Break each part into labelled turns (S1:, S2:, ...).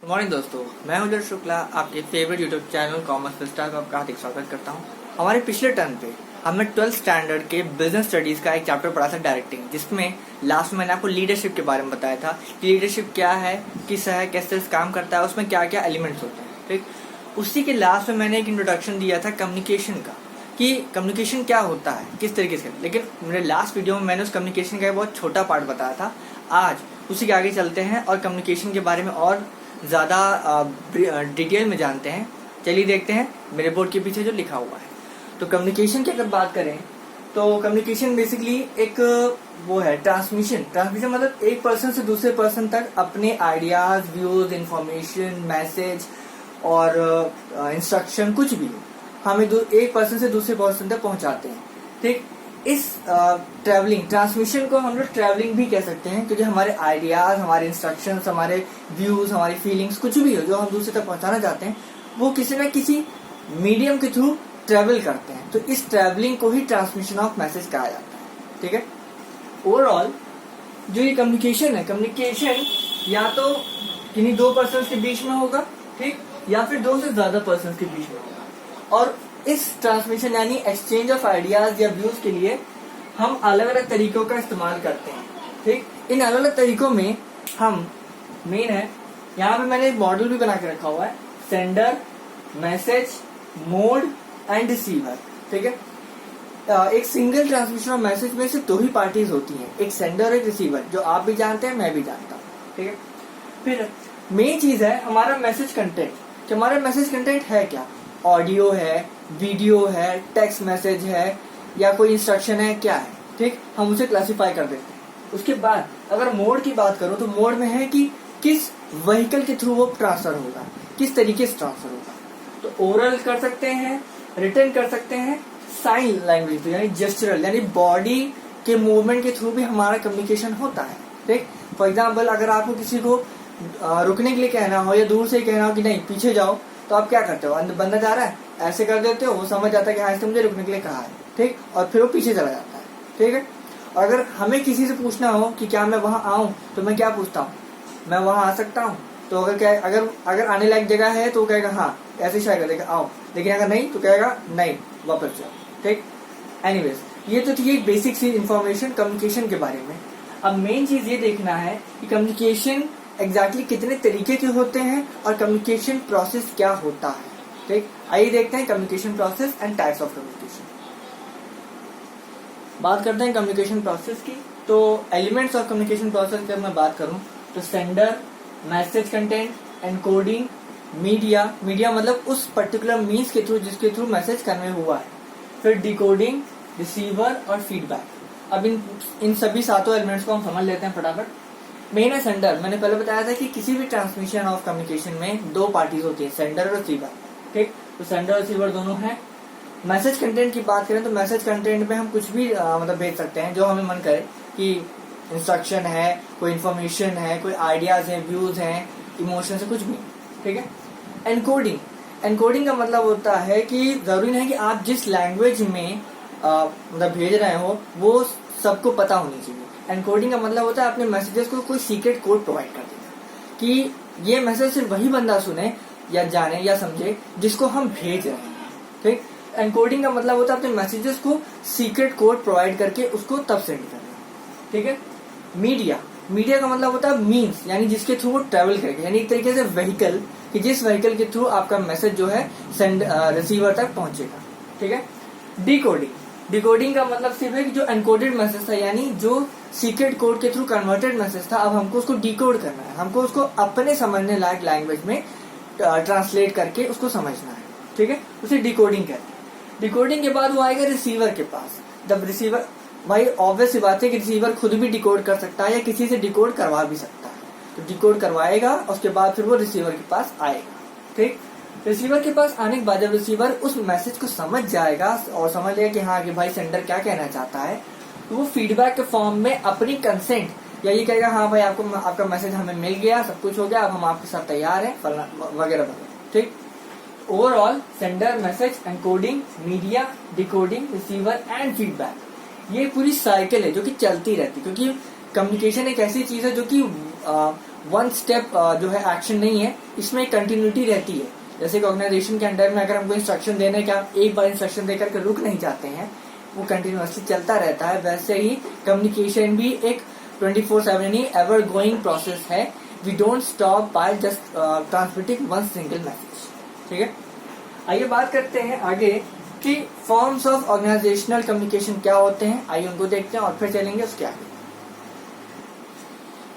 S1: Good morning दोस्तों, मैं हूं जर्ज शुक्ला, आपके फेवरेट यूट्यूब चैनल कॉमर्स विस्तार का आपका हार्दिक स्वागत करता हूं। हमारे पिछले टर्म पे हमने 12th स्टैंडर्ड के बिजनेस स्टडीज का एक चैप्टर पढ़ा था, डायरेक्टिंग, जिसमें लास्ट में मैंने आपको लीडरशिप के बारे में बताया था कि लीडरशिप क्या है, किस है, कैसे काम करता है, उसमें क्या क्या एलिमेंट्स होते हैं। ठीक, उसी के लास्ट में मैंने एक इंट्रोडक्शन दिया था कम्युनिकेशन का, कि कम्युनिकेशन क्या होता है, किस तरीके से। लेकिन मेरे लास्ट वीडियो में मैंने उस कम्युनिकेशन का एक बहुत छोटा पार्ट बताया था। आज उसी के आगे चलते हैं और कम्युनिकेशन के बारे में और ज़्यादा डिटेल में जानते हैं। चलिए देखते हैं मेरे बोर्ड के पीछे जो लिखा हुआ है। तो कम्युनिकेशन की अगर बात करें तो कम्युनिकेशन बेसिकली एक वो है ट्रांसमिशन मतलब एक पर्सन से दूसरे पर्सन तक अपने आइडियाज, व्यूज, इंफॉर्मेशन, मैसेज और इंस्ट्रक्शन, कुछ भी हमें एक पर्सन से दूसरे पर्सन तक पहुंचाते हैं। ठीक, इस ट्रांसमिशन को हम लोग ट्रैवलिंग भी कह सकते हैं, क्योंकि हमारे आइडियाज, हमारे इंस्ट्रक्शंस, हमारे व्यूज, हमारी फीलिंग्स, कुछ भी हो जो हम दूसरे तक पहुंचाना चाहते हैं, वो किसी न किसी मीडियम के थ्रू ट्रैवल करते हैं। तो इस ट्रैवलिंग को ही ट्रांसमिशन ऑफ मैसेज कहा जाता है। ठीक है, ओवरऑल जो ये कम्युनिकेशन है, कम्युनिकेशन या तो किन्हीं दो पर्सन के बीच में होगा, ठीक, या फिर दो से ज्यादा पर्सन के बीच में होगा। और इस ट्रांसमिशन यानी एक्सचेंज ऑफ आइडियाज या व्यूज के लिए हम अलग अलग तरीकों का इस्तेमाल करते हैं। ठीक, इन अलग अलग तरीकों में हम मेन है, यहाँ पे मैंने एक मॉडल भी बना के रखा हुआ है, sender, message, mode and receiver. ठीक है, एक सिंगल ट्रांसमिशन ऑफ मैसेज में सिर्फ दो ही पार्टीज होती हैं, एक सेंडर और एक रिसीवर, जो आप भी जानते हैं, मैं भी जानता हूँ। ठीक है, फिर मेन चीज है हमारा मैसेज कंटेंट, कि हमारा मैसेज कंटेंट है क्या, ऑडियो है, वीडियो है, टेक्स्ट मैसेज है, या कोई इंस्ट्रक्शन है, क्या है। ठीक, हम उसे क्लासिफाई कर देते हैं। उसके बाद अगर मोड की बात करूं तो मोड में है कि किस व्हीकल के थ्रू वो ट्रांसफर होगा, किस तरीके से ट्रांसफर होगा। तो ओरल कर सकते हैं, रिटर्न कर सकते हैं, साइन लैंग्वेज यानी जेस्चरल यानी बॉडी के मूवमेंट के थ्रू भी हमारा कम्युनिकेशन होता है। ठीक, फॉर एग्जाम्पल अगर आपको किसी को रुकने के लिए कहना हो या दूर से कहना हो कि नहीं पीछे जाओ, तो आप क्या करते हो, बंदा जा रहा है ऐसे कर देते हो, वो समझ जाता है कि हाँ इसने मुझे रुकने के लिए कहा है। ठीक, और फिर वो पीछे चला जाता है। ठीक है, और अगर हमें किसी से पूछना हो कि क्या मैं वहां आऊं, तो मैं क्या पूछता हूँ, मैं वहां आ सकता हूँ। तो अगर आने लायक जगह है तो वो कहेगा हाँ, ऐसे शायद कर देगा आओ, लेकिन अगर नहीं तो कहेगा नहीं वापस जाओ। ठीक, एनीवेज ये तो थी एक बेसिक सी इन्फॉर्मेशन कम्युनिकेशन के बारे में। अब मेन चीज ये देखना है कि कम्युनिकेशन एग्जैक्टली कितने तरीके के होते हैं और कम्युनिकेशन प्रोसेस क्या होता है। ठीक, आइए देखते हैं communication process and types of communication. बात करते हैं कम्युनिकेशन प्रोसेस की। तो एलिमेंट्स ऑफ कम्युनिकेशन प्रोसेस की मैं बात करूं तो sender, message content, encoding, media मतलब उस पर्टिकुलर मीन्स के थ्रू जिसके थ्रू मैसेज कन्वे हुआ है, फिर डिकोडिंग, रिसीवर और फीडबैक। अब इन सभी सातों एलिमेंट्स को हम समझ लेते हैं फटाफट। मेन है सेंडर, मैंने पहले बताया था कि किसी भी ट्रांसमिशन ऑफ कम्युनिकेशन में दो पार्टीज होती है, सेंडर और रिसीवर। ठीक, तो सेंडर और रिसीवर दोनों हैं। मैसेज कंटेंट की बात करें तो मैसेज कंटेंट में हम कुछ भी मतलब भेज सकते हैं जो हमें मन करे, कि इंस्ट्रक्शन है, कोई इन्फॉर्मेशन है, कोई आइडियाज है, व्यूज हैं, इमोशंस है, कुछ भी। ठीक है, एनकोडिंग का मतलब होता है कि जरूरी नहीं कि आप जिस लैंग्वेज में मतलब भेज रहे हो वो सबको पता होनी चाहिए। एनकोडिंग का मतलब होता है अपने मैसेजेस को कोई सीक्रेट कोड प्रोवाइड कर देना, कि ये मैसेज सिर्फ वही बंदा सुने या जाने या समझे जिसको हम भेज रहे हैं। ठीक, एनकोडिंग का मतलब होता है अपने मैसेजेस को सीक्रेट कोड प्रोवाइड करके उसको तब सेंड करना। ठीक है, मीडिया का मतलब होता है मीन्स, यानी जिसके थ्रू वो ट्रेवल करेगा, यानी एक तरीके से व्हीकल, कि जिस व्हीकल के थ्रू आपका मैसेज जो है रिसीवर तक पहुंचेगा। ठीक है, डिकोडिंग का मतलब सिर्फ है कि जो एनकोडेड मैसेज था, यानी जो सीक्रेट कोड के थ्रू कन्वर्टेड मैसेज था, अब हमको उसको डिकोड करना है, हमको उसको अपने समझने लायक लैंग्वेज में ट्रांसलेट करके उसको समझना है। ठीक है, उसे डिकोडिंग कहते हैं। डिकोडिंग के बाद वो आएगा रिसीवर के पास। जब रिसीवर, भाई ऑब्वियस सी बात है कि रिसीवर खुद भी डिकोड कर सकता है या किसी से डिकोड करवा भी सकता है, तो डिकोड करवाएगा, उसके बाद फिर वो रिसीवर के पास आएगा। ठीक, रिसीवर के पास आने के बाद जब रिसीवर उस मैसेज को समझ जाएगा और समझ लेगा कि हाँ कि भाई सेंडर क्या कहना चाहता है, तो वो फीडबैक के फॉर्म में अपनी कंसेंट या ये कहेगा हाँ भाई आपका मैसेज हमें मिल गया, सब कुछ हो गया, अब हम आपके साथ तैयार हैं, वगैरह वगैरह। ठीक, overall sender, message, encoding, media, decoding, receiver and feedback, ये पूरी साइकिल है जो कि चलती रहती है, क्योंकि कम्युनिकेशन एक ऐसी चीज है जो कि वन स्टेप जो है एक्शन नहीं है, इसमें कंटिन्यूटी रहती है। जैसे कि ऑर्गेनाइजेशन के अंडर में अगर हमको इंस्ट्रक्शन देने का एक बार इंस्ट्रक्शन देकर के रुक नहीं जाते हैं, वो कंटिन्यूअसली चलता रहता है। वैसे ही कम्युनिकेशन भी एक 24/7 यानी एवर गोइंग प्रोसेस है। We don't stop by just transmitting one single message. ठीक है, आइए बात करते हैं आगे कि फॉर्म्स ऑफ ऑर्गेनाइजेशनल कम्युनिकेशन क्या होते हैं। आइए उनको देखते हैं और फिर चलेंगे उसके आगे।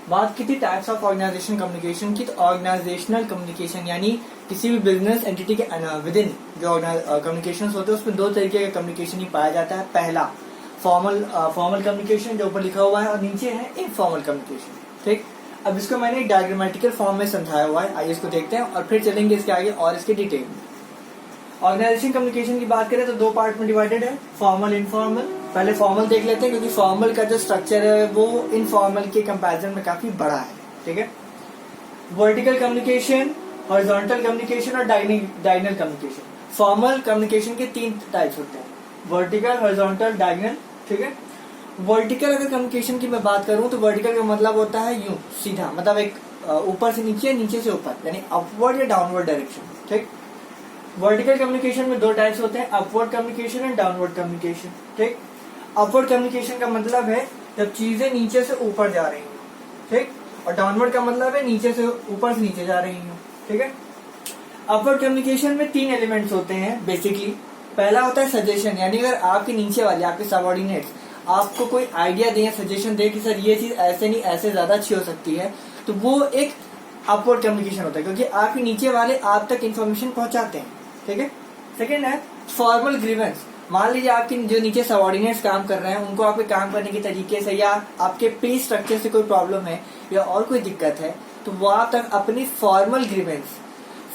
S1: बात की थी टाइप्स ऑफ ऑर्गेनाइजेशन कम्युनिकेशन की, तो ऑर्गेनाइजेशनल कम्युनिकेशन यानी किसी भी बिजनेस एंटिटी के विद इन जो कम्युनिकेशन होते हैं उसमें दो तरीके का कम्युनिकेशन ही पाया जाता है। पहला फॉर्मल कम्युनिकेशन जो ऊपर लिखा हुआ है, और नीचे है इनफॉर्मल कम्युनिकेशन। ठीक, अब इसको मैंने डायग्रामेटिकल फॉर्म में समझाया हुआ है। आइए इसको देखते हैं और फिर चलेंगे इसके आगे और इसके डिटेल में। ऑर्गेनाइजेशन कम्युनिकेशन की बात करें तो दो पार्ट में डिवाइडेड है, फॉर्मल इनफॉर्मल। पहले फॉर्मल देख लेते हैं क्योंकि फॉर्मल का जो स्ट्रक्चर है वो इनफॉर्मल के कंपैरिजन में काफी बड़ा है। ठीक है, वर्टिकल कम्युनिकेशन, हॉरिजॉन्टल कम्युनिकेशन और डायगोनल कम्युनिकेशन। फॉर्मल कम्युनिकेशन के 3 टाइप्स होते हैं, वर्टिकल, हॉरिजॉन्टल, डायगोनल। ठीक है, वर्टिकल अगर कम्युनिकेशन की मैं बात करूं तो वर्टिकल का मतलब होता है यूं सीधा, मतलब एक ऊपर से नीचे, नीचे से ऊपर, यानी अपवर्ड या डाउनवर्ड डायरेक्शन। ठीक, वर्टिकल कम्युनिकेशन में 2 टाइप्स होते हैं, upward communication and downward communication. ठीक, अपवर्ड कम्युनिकेशन का मतलब है जब चीजें नीचे से ऊपर जा रही हैं। ठीक, और डाउनवर्ड का मतलब है नीचे से ऊपर से नीचे जा रही हैं। ठीक है, अपवर्ड कम्युनिकेशन में 3 एलिमेंट्स होते हैं बेसिकली। पहला होता है सजेशन, यानी अगर आपके नीचे वाले आपके सबऑर्डिनेट्स आपको कोई आइडिया दें, सजेशन दे कि सर ये चीज ऐसे नहीं ऐसे ज्यादा अच्छी हो सकती है, तो वो एक अपवर्ड कम्युनिकेशन होता है क्योंकि आपके नीचे वाले आप तक इन्फॉर्मेशन पहुंचाते हैं। ठीक है, सेकेंड है फॉर्मल ग्रीवेंस। मान लीजिए आपके जो नीचे सबऑर्डिनेट्स काम कर रहे हैं उनको आपके काम करने के तरीके से या आपके पे स्ट्रक्चर से कोई प्रॉब्लम है या और कोई दिक्कत है, तो वो आप तक अपनी formal grievance.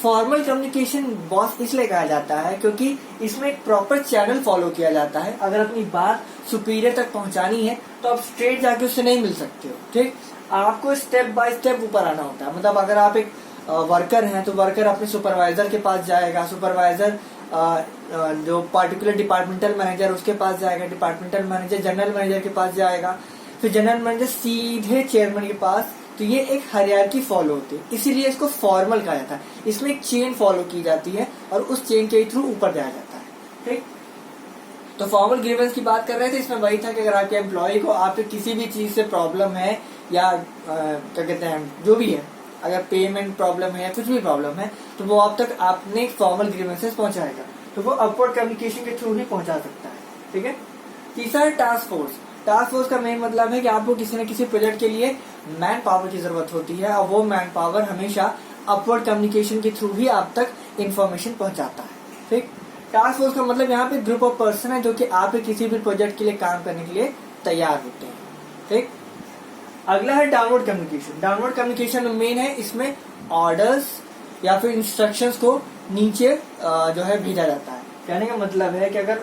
S1: Formal communication boss इसलिए कहा जाता है क्योंकि इसमें एक प्रॉपर चैनल फॉलो किया जाता है। अगर अपनी बात सुपीरियर तक पहुंचानी है तो आप स्ट्रेट जाके उससे नहीं मिल सकते हो। ठीक, आपको स्टेप बाय स्टेप ऊपर आना होता है। मतलब अगर आप एक वर्कर हैं तो वर्कर अपने सुपरवाइजर के पास जाएगा, सुपरवाइजर जो पार्टिकुलर डिपार्टमेंटल मैनेजर उसके पास जाएगा, डिपार्टमेंटल मैनेजर जनरल मैनेजर के पास जाएगा, फिर जनरल मैनेजर सीधे चेयरमैन के पास। तो ये एक हायरार्की फॉलो होती है, इसीलिए इसको फॉर्मल कहा जाता है। इसमें एक चेन फॉलो की जाती है और उस चेन के थ्रू ऊपर जाया जाता है। ठीक, तो फॉर्मल ग्रीवेंस की बात कर रहे थे, इसमें वही था कि अगर आपके एम्प्लॉय को आपके किसी भी चीज से प्रॉब्लम है या क्या कहते हैं जो भी है, अगर पेमेंट प्रॉब्लम है या कुछ भी प्रॉब्लम है, तो वो आप तक आपने फॉर्मल ग्रीवेंसेस पहुंचाएगा, तो वो अपवर्ड कम्युनिकेशन के थ्रू ही पहुंचा सकता है। ठीक है, तीसरा है टास्क फोर्स। टास्क फोर्स का मेन मतलब है कि आपको किसी न किसी प्रोजेक्ट के लिए मैन पावर की जरूरत होती है और वो मैन पावर हमेशा अपवर्ड कम्युनिकेशन के थ्रू ही आप तक इंफॉर्मेशन पहुंचाता है। ठीक, टास्क फोर्स का मतलब यहाँ पे ग्रुप ऑफ पर्सन है जो कि आपके किसी भी प्रोजेक्ट के लिए काम करने के लिए तैयार होते हैं। ठीक, अगला है downward communication. Downward communication main है, इसमें ऑर्डर्स या फिर इंस्ट्रक्शंस को नीचे जो है भेजा जाता है। कहने का मतलब है कि अगर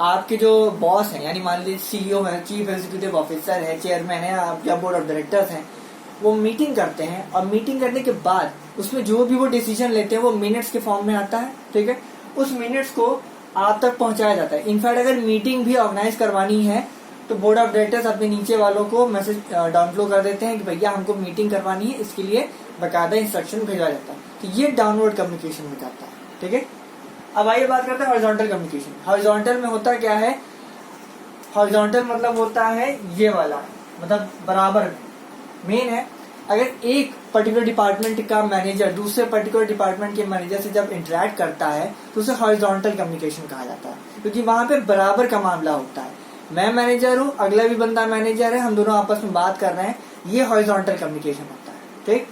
S1: आपके जो बॉस हैं, यानी मान लीजिए सीईओ है, चीफ एग्जीक्यूटिव ऑफिसर है, चेयरमैन है या बोर्ड ऑफ डायरेक्टर्स हैं, वो मीटिंग करते हैं और मीटिंग करने के बाद उसमें जो भी वो डिसीजन लेते हैं वो मिनट्स के फॉर्म में आता है। ठीक है, उस मिनट्स को आप तक पहुंचाया जाता है। इनफैक्ट अगर मीटिंग भी ऑर्गेनाइज करवानी है तो बोर्ड ऑफ डायरेक्टर्स अपने नीचे वालों को मैसेज डाउनलोड कर देते हैं कि भैया हमको मीटिंग करवानी है, इसके लिए बाकायदा इंस्ट्रक्शन भेजा जाता है। तो ये डाउनवर्ड कम्युनिकेशन में जाता है। ठीक है, अब आइए बात करते हैं हॉरिजॉन्टल कम्युनिकेशन। हॉरिजॉन्टल में होता क्या है, हॉरिजॉन्टल मतलब होता है ये वाला, मतलब बराबर मेन है। अगर एक पर्टिकुलर डिपार्टमेंट का मैनेजर दूसरे पर्टिकुलर डिपार्टमेंट के मैनेजर से जब इंटरेक्ट करता है तो उसे हॉरिजॉन्टल कम्युनिकेशन कहा जाता है, क्योंकि वहां पे बराबर का मामला होता है। मैं मैनेजर हूँ, अगला भी बंदा मैनेजर है, हम दोनों आपस में बात कर रहे हैं, ये हॉरिजॉन्टल कम्युनिकेशन होता है। ठीक,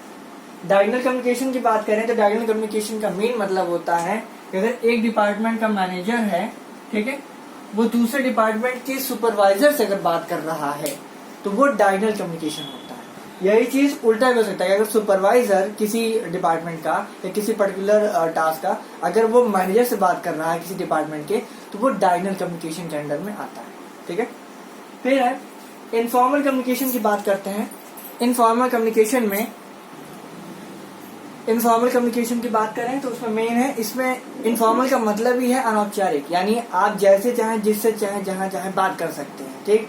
S1: डायगोनल कम्युनिकेशन की बात करें तो डायगोनल कम्युनिकेशन का मेन मतलब होता है कि अगर एक डिपार्टमेंट का मैनेजर है, ठीक है, वो दूसरे डिपार्टमेंट के सुपरवाइजर से अगर बात कर रहा है तो वो डायगोनल कम्युनिकेशन होता है। यही चीज उल्टा भी हो सकता है, अगर सुपरवाइजर किसी डिपार्टमेंट का या किसी पर्टिकुलर टास्क का अगर वो मैनेजर से बात कर रहा है किसी डिपार्टमेंट के, तो वो डायगोनल कम्युनिकेशन के अंडर में आता है। ठीक है, फिर है इनफॉर्मल कम्युनिकेशन की बात करते हैं। इनफॉर्मल कम्युनिकेशन की बात करें तो उसमें मेन है, इसमें इनफॉर्मल का मतलब ही है अनौपचारिक, यानी आप जैसे चाहें जिससे चाहें जहां चाहें बात कर सकते हैं। ठीक,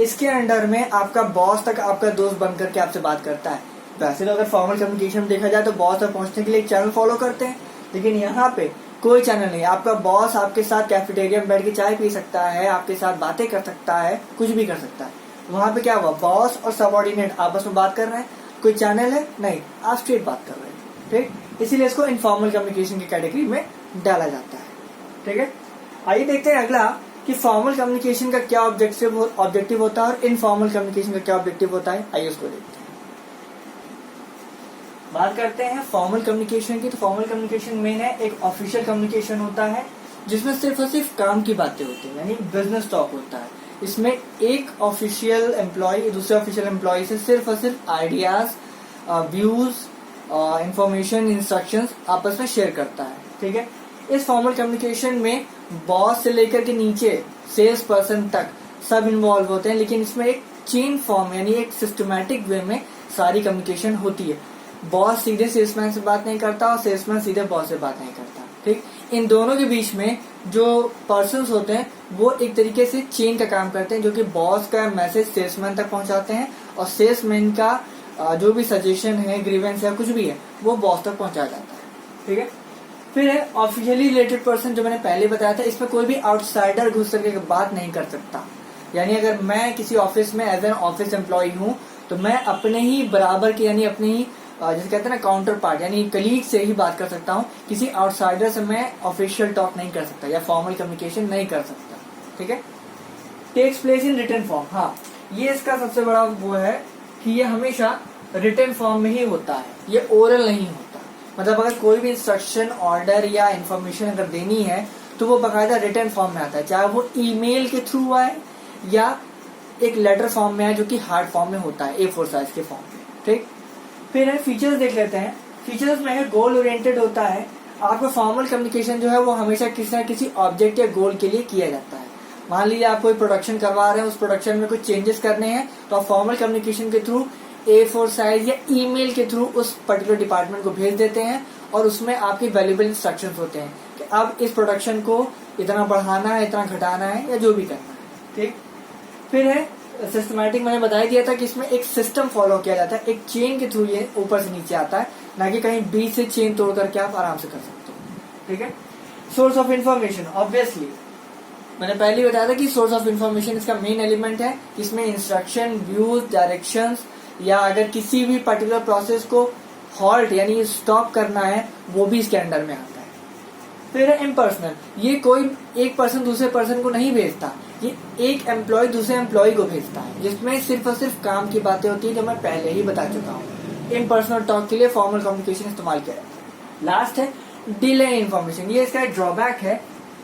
S1: इसके अंडर में आपका बॉस तक आपका दोस्त बनकर के आपसे बात करता है। वैसे तो अगर फॉर्मल कम्युनिकेशन देखा जाए तो बॉस तक पहुंचने के लिए एक चैनल फॉलो करते हैं, लेकिन यहाँ पे कोई चैनल नहीं। आपका बॉस आपके साथ कैफेटेरिया में बैठ के चाय पी सकता है, आपके साथ बातें कर सकता है, कुछ भी कर सकता है। वहां पे क्या हुआ, बॉस और सबऑर्डिनेट आपस में बात कर रहे हैं, कोई चैनल है नहीं, आप स्ट्रेट बात कर रहे हैं, ठीक। इसीलिए इसको इनफॉर्मल कम्युनिकेशन की कैटेगरी में डाला जाता है, ठीक है। आइए देखते हैं अगला कि फॉर्मल कम्युनिकेशन का क्या ऑब्जेक्टिव होता है और इनफॉर्मल कम्युनिकेशन का क्या ऑब्जेक्टिव होता है। आइए उसको देखते हैं। बात करते हैं फॉर्मल कम्युनिकेशन की, तो फॉर्मल कम्युनिकेशन मेन है एक ऑफिशियल कम्युनिकेशन होता है जिसमें सिर्फ और सिर्फ काम की बातें होती है, यानी बिजनेस टॉक होता है। इसमें एक ऑफिशियल एम्प्लॉय दूसरे ऑफिशियल एम्प्लॉय से सिर्फ और सिर्फ आइडियाज, व्यूज, इंफॉर्मेशन, इंस्ट्रक्शंस आपस में शेयर करता है, ठीक है। इस फॉर्मल कम्युनिकेशन में बॉस से लेकर के नीचे सेल्स पर्सन तक सब इन्वॉल्व होते हैं, लेकिन इसमें एक चेन फॉर्म यानी एक सिस्टमैटिक वे में सारी कम्युनिकेशन होती है। बॉस सीधे सेल्समैन से बात नहीं करता और सेल्समैन सीधे बॉस से बात नहीं करता, ठीक। इन दोनों के बीच में जो पर्सन्स होते हैं वो एक तरीके से चेन का काम करते हैं, जो कि बॉस का मैसेज सेल्समैन तक पहुंचाते हैं और सेल्समैन का जो भी सजेशन है, ग्रीवेंस है, कुछ भी है, वो बॉस तक पहुंचाया जाता है, ठीक है। फिर है ऑफिशियली रिलेटेड पर्सन, जो मैंने पहले बताया था। इसमें कोई भी आउटसाइडर घुस करके बात नहीं कर सकता। यानी अगर मैं किसी ऑफिस में एज एन ऑफिस एम्प्लॉय हूँ तो मैं अपने ही बराबर के यानी अपने ही जैसे कहते हैं ना काउंटर पार्ट यानी कलीग से ही बात कर सकता हूँ। किसी आउटसाइडर से मैं ऑफिशियल टॉक नहीं कर सकता या फॉर्मल कम्युनिकेशन नहीं कर सकता, ठीक है। Takes place in written form, हाँ ये इसका सबसे बड़ा वो है कि ये हमेशा रिटन फॉर्म में ही होता है, ये ओरल नहीं होता। मतलब अगर कोई भी इंस्ट्रक्शन, ऑर्डर या इन्फॉर्मेशन अगर देनी है तो वो बाकायदा रिटन फॉर्म में आता है, चाहे वो ईमेल के थ्रू आए या एक लेटर फॉर्म में आए, जो कि हार्ड फॉर्म में होता है, A4 साइज के फॉर्म में, ठीक। फिर है फीचर्स देख लेते हैं। फीचर्स में है गोल ओरिएंटेड होता है। आपका फॉर्मल कम्युनिकेशन जो है वो हमेशा किसी न किसी ऑब्जेक्ट या गोल के लिए किया जाता है। मान लीजिए आप कोई प्रोडक्शन करवा रहे हैं, उस प्रोडक्शन में कुछ चेंजेस करने हैं तो आप फॉर्मल कम्युनिकेशन के थ्रू A4 साइज या ईमेल के थ्रू उस पर्टिकुलर डिपार्टमेंट को भेज देते हैं और उसमें आपकी वैल्यूएबल इंस्ट्रक्शंस होते हैं कि अब इस प्रोडक्शन को इतना बढ़ाना है, इतना घटाना है या जो भी करना है, ठीक। फिर है सिस्टमैटिक, मैंने बता दिया था कि इसमें एक सिस्टम फॉलो किया जाता है, एक चेन के थ्रू ये ऊपर से नीचे आता है, ना कि कहीं बीच से चेन तोड़ करके आप आराम से कर सकते हो, ठीक है। सोर्स ऑफ इंफॉर्मेशन, ऑब्वियसली मैंने पहले ही बताया था कि सोर्स ऑफ इंफॉर्मेशन इसका मेन एलिमेंट है। इसमें इंस्ट्रक्शन, व्यूज, डायरेक्शंस या अगर किसी भी पर्टिकुलर प्रोसेस को हॉल्ट यानी स्टॉप करना है वो भी इसके अंडर में आता है। फिर है इम्पर्सनल, ये कोई एक पर्सन दूसरे पर्सन को नहीं भेजता, ये एक एम्प्लॉय दूसरे एम्प्लॉय को भेजता है, जिसमें सिर्फ और सिर्फ काम की बातें होती है, जो मैं पहले ही बता चुका हूँ। इम्पर्सनल टॉक के लिए फॉर्मल कम्युनिकेशन इस्तेमाल किया जाता है। लास्ट है डिले इन्फॉर्मेशन, ये इसका एक ड्रॉबैक है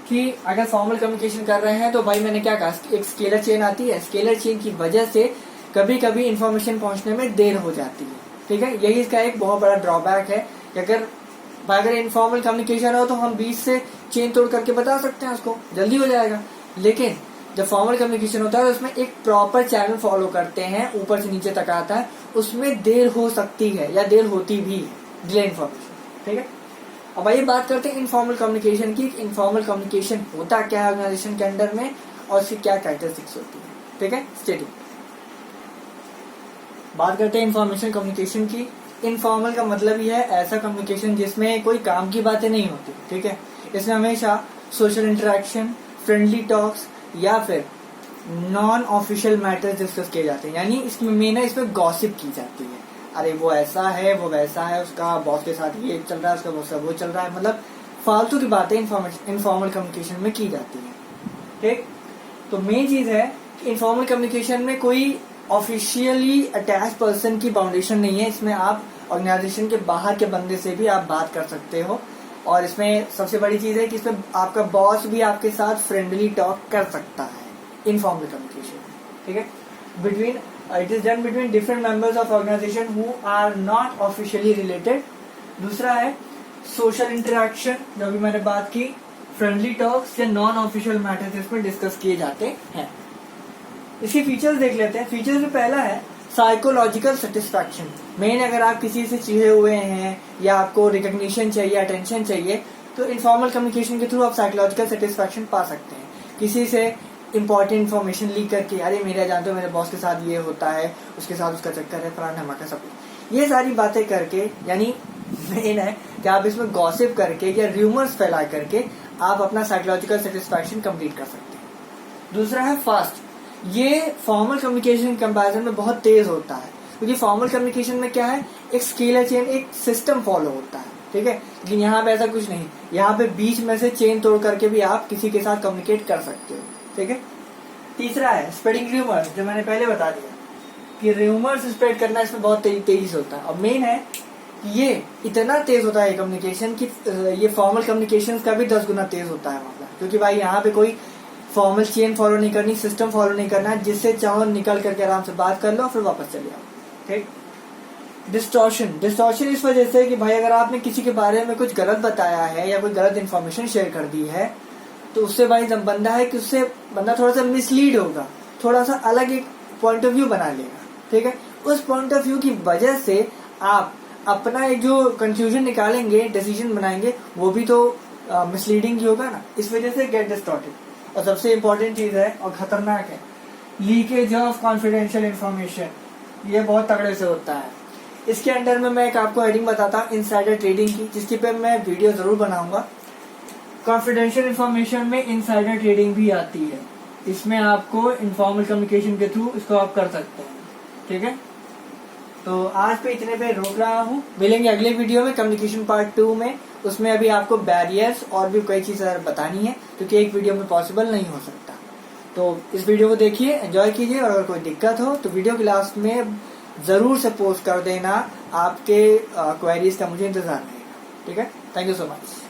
S1: कि अगर फॉर्मल कम्युनिकेशन कर रहे हैं तो भाई मैंने क्या कहा, एक स्केलर चेन आती है, स्केलर चेन की वजह से कभी कभी इन्फॉर्मेशन पहुंचने में देर हो जाती है, ठीक है। यही इसका एक बहुत बड़ा ड्रॉबैक है कि अगर इनफॉर्मल कम्युनिकेशन हो तो हम बीच से चेन तोड़ करके बता सकते हैं, उसको जल्दी हो जाएगा। लेकिन जब फॉर्मल कम्युनिकेशन होता है तो उसमें एक प्रॉपर चैनल फॉलो करते हैं, ऊपर से नीचे तक आता है, उसमें देर हो सकती है या देर होती भी, डिले इन्फॉर्मेशन, ठीक है। अब आइए बात करते हैं इनफॉर्मल कम्युनिकेशन की। इनफॉर्मल कम्युनिकेशन होता क्या है ऑर्गेनाइजेशन के अंडर में और इसकी क्या कैरेक्टरिस्टिक्स होती है, ठीक है। स्टेटिंग बात करते हैं इन्फॉर्मेशन कम्युनिकेशन की। इनफॉर्मल का मतलब ही है ऐसा कम्युनिकेशन जिसमें कोई काम की बातें नहीं होती, ठीक है। इसमें हमेशा सोशल इंटरेक्शन, फ्रेंडली टॉक्स या फिर नॉन ऑफिशियल मैटर्स डिस्कस किए जाते हैं। यानी इसमें मेन है, इसमें गॉसिप की जाती है, अरे वो ऐसा है, वो वैसा है, उसका बॉस के साथ ये चल रहा है, उसका बॉस का वो चल रहा है, मतलब फालतू की बातें इनफॉर्मल कम्युनिकेशन में की जाती है, ठीक। तो मेन चीज है कि इनफॉर्मल कम्युनिकेशन में कोई ऑफिशियली अटैच पर्सन की बाउंडेशन नहीं है। इसमें आप ऑर्गेनाइजेशन के बाहर के बंदे से भी आप बात कर सकते हो और इसमें सबसे बड़ी चीज है कि इसमें आपका बॉस भी आपके साथ फ्रेंडली टॉक कर सकता है इनफॉर्मल कम्युनिकेशन, ठीक है। Between it is done between different members of organization who are not officially related. दूसरा है सोशल इंटरेक्शन, जो भी मैंने बात की, फ्रेंडली टॉक्स या नॉन ऑफिशियल मैटर्स इसमें डिस्कस किए जाते हैं। इसके फीचर्स देख लेते हैं। फीचर्स में पहला है साइकोलॉजिकल सेटिस्फैक्शन। मेन अगर आप किसी से चिढ़े हुए हैं या आपको रिकग्निशन चाहिए, अटेंशन चाहिए, तो इनफॉर्मल कम्युनिकेशन के थ्रू आप साइकोलॉजिकल सेटिस्फैक्शन पा सकते हैं। किसी से इंपॉर्टेंट इन्फॉर्मेशन लीक करके, अरे मेरा जानते हो मेरे बॉस के साथ ये होता है, उसके साथ उसका चक्कर है, फलाना धमाका सब, ये सारी बातें करके, यानी मेन है कि आप इसमें गॉसिप करके या र्यूमर्स फैला करके आप अपना साइकोलॉजिकल सेटिस्फैक्शन कंप्लीट कर सकते हैं। दूसरा है फास्ट। ये फॉर्मल कम्युनिकेशन कंपैरिजन में बहुत तेज होता है, क्योंकि फॉर्मल कम्युनिकेशन में क्या है, एक स्केल है चेन, एक सिस्टम फॉलो होता है, ठीक है। लेकिन यहाँ पे ऐसा कुछ नहीं, यहाँ पे बीच में से चेन तोड़ करके भी आप किसी के साथ कम्युनिकेट कर सकते हो, ठीक है। तीसरा है स्प्रेडिंग र्यूमर्स, जो मैंने पहले बता दिया कि र्यूमर्स स्प्रेड करना इसमें बहुत तेजी से होता है। और मेन है ये इतना तेज होता है कम्युनिकेशन कि ये फॉर्मल कम्युनिकेशन का भी 10 गुना तेज होता है मामला, क्योंकि भाई यहाँ पे कोई फॉर्मल चेन फॉलो नहीं करनी, सिस्टम फॉलो नहीं करना, जिससे चाहो निकल करके आराम से बात कर लो फिर वापस चले आओ, ठीक। डिस्टॉर्शन इस वजह से कि भाई अगर आपने किसी के बारे में कुछ गलत बताया है या कोई गलत इन्फॉर्मेशन शेयर कर दी है, तो उससे भाई जब बंदा है कि उससे बंदा थोड़ा सा मिसलीड होगा, थोड़ा सा अलग एक पॉइंट ऑफ व्यू बना लेगा, ठीक है। उस पॉइंट ऑफ व्यू की वजह से आप अपना एक जो कंफ्यूजन निकालेंगे, डिसीजन बनाएंगे, वो भी तो मिसलीडिंग ही होगा ना। इस वजह से गेट डिस्टॉर्टेड। और सबसे इम्पोर्टेंट चीज है और खतरनाक है, लीकेज ऑफ कॉन्फिडेंशियल इंफॉर्मेशन। ये बहुत तगड़े से होता है। इसके अंडर में मैं एक आपको हेडिंग बताता हूँ इनसाइडर ट्रेडिंग की, जिसकी पे मैं वीडियो जरूर बनाऊंगा। कॉन्फिडेंशियल इंफॉर्मेशन में इनसाइडर ट्रेडिंग भी आती है। इसमें आपको इनफॉर्मल कम्युनिकेशन के थ्रू इसको आप कर सकते हैं, ठीक है। तो आज पे इतने पे रोक रहा हूँ, मिलेंगे अगले वीडियो में कम्युनिकेशन पार्ट 2 में। उसमें अभी आपको बैरियर्स और भी कई चीजें बतानी है, क्योंकि एक वीडियो में पॉसिबल नहीं हो सकता। तो इस वीडियो को देखिए, एंजॉय कीजिए, और अगर कोई दिक्कत हो तो वीडियो के लास्ट में जरूर से पोस्ट कर देना। आपके क्वेरीज का मुझे इंतजार रहेगा, ठीक है। Thank you so much.